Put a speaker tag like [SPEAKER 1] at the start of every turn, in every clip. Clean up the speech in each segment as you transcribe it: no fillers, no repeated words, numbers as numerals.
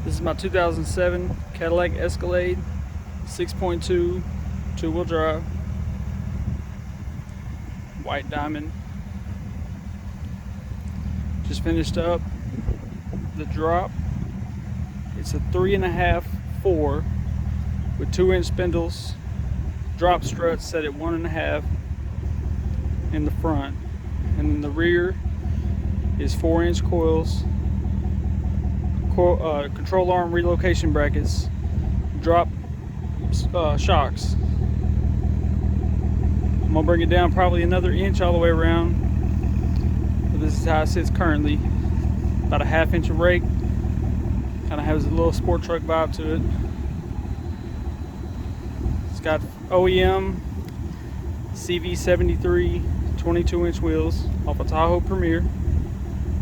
[SPEAKER 1] This is my 2007 Cadillac Escalade 6.2 two-wheel drive, white diamond. Just finished up the drop. It's a 3.5 4 with 2-inch spindles, drop struts set at 1.5 in the front, and in the rear is 4-inch coils, control arm relocation brackets, drop shocks. I'm gonna bring it down probably another inch all the way around, but this is how it sits currently. About a 1/2 inch of rake. Kind of has a little sport truck vibe to it. It's got OEM CV73 22-inch wheels off a Tahoe Premier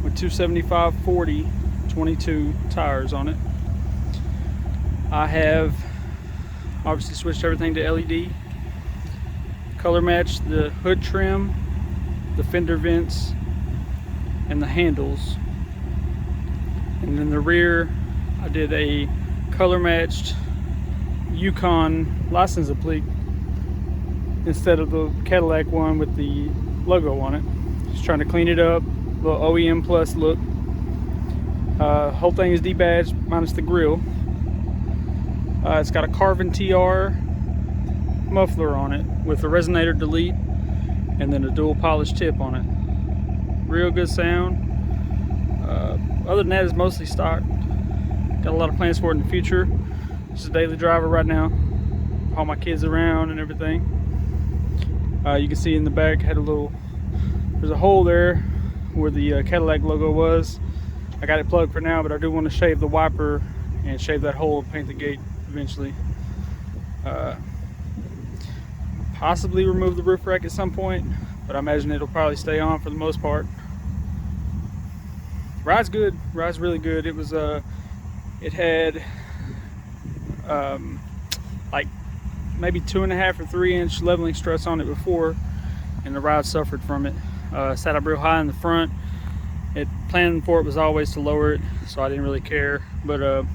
[SPEAKER 1] with 275/40 22 tires on it. I have obviously switched everything to LED, color matched the hood trim, the fender vents, and the handles. And in the rear I did a color matched Yukon license applique instead of the Cadillac one with the logo on it. Just trying to clean it up, a little OEM plus look. Whole thing is debadged minus the grille. It's got a Carven TR muffler on it with a resonator delete and then a dual polish tip on it. Real good sound. Other than that, it's mostly stock. Got a lot of plans for it in the future. Just a daily driver right now. Haul my kids around and everything. You can see in the back had there's a hole there where the Cadillac logo was. I got it plugged for now, but I do want to shave the wiper and shave that hole and paint the gate eventually. Possibly remove the roof rack at some point, but I imagine it'll probably stay on for the most part. Ride's good. Ride's really good. It was it had like maybe 2.5 or 3-inch leveling struts on it before, and the ride suffered from it. Sat up real high in the front. Planning for it was always to lower it, so I didn't really care, but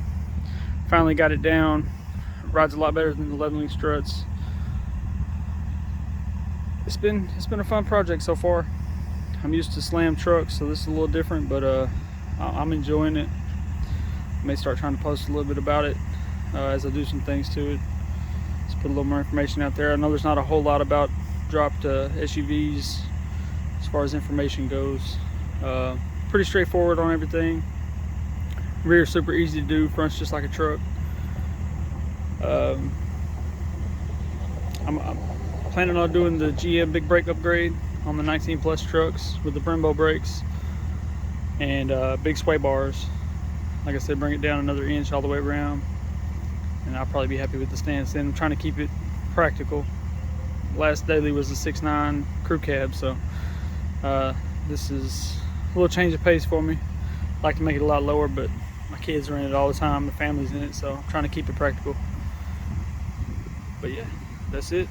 [SPEAKER 1] finally got it down. Rides a lot better than the leveling struts. It's been a fun project so far. I'm used to slam trucks, so this is a little different, but I'm enjoying it. I may start trying to post a little bit about it as I do some things to it. Just put a little more information out there. I know there's not a whole lot about dropped SUVs as far as information goes. Pretty straightforward on everything. Rear super easy to do, front's just like a truck. I'm planning on doing the GM big brake upgrade on the 19 plus trucks with the Brembo brakes and big sway bars. Like I said, bring it down another inch all the way around, and I'll probably be happy with the stance. Then I'm trying to keep it practical. Last daily was a 6.9 crew cab, so this is a little change of pace for me. I'd like to make it a lot lower, but my kids are in it all the time, the family's in it, so I'm trying to keep it practical. But yeah, that's it.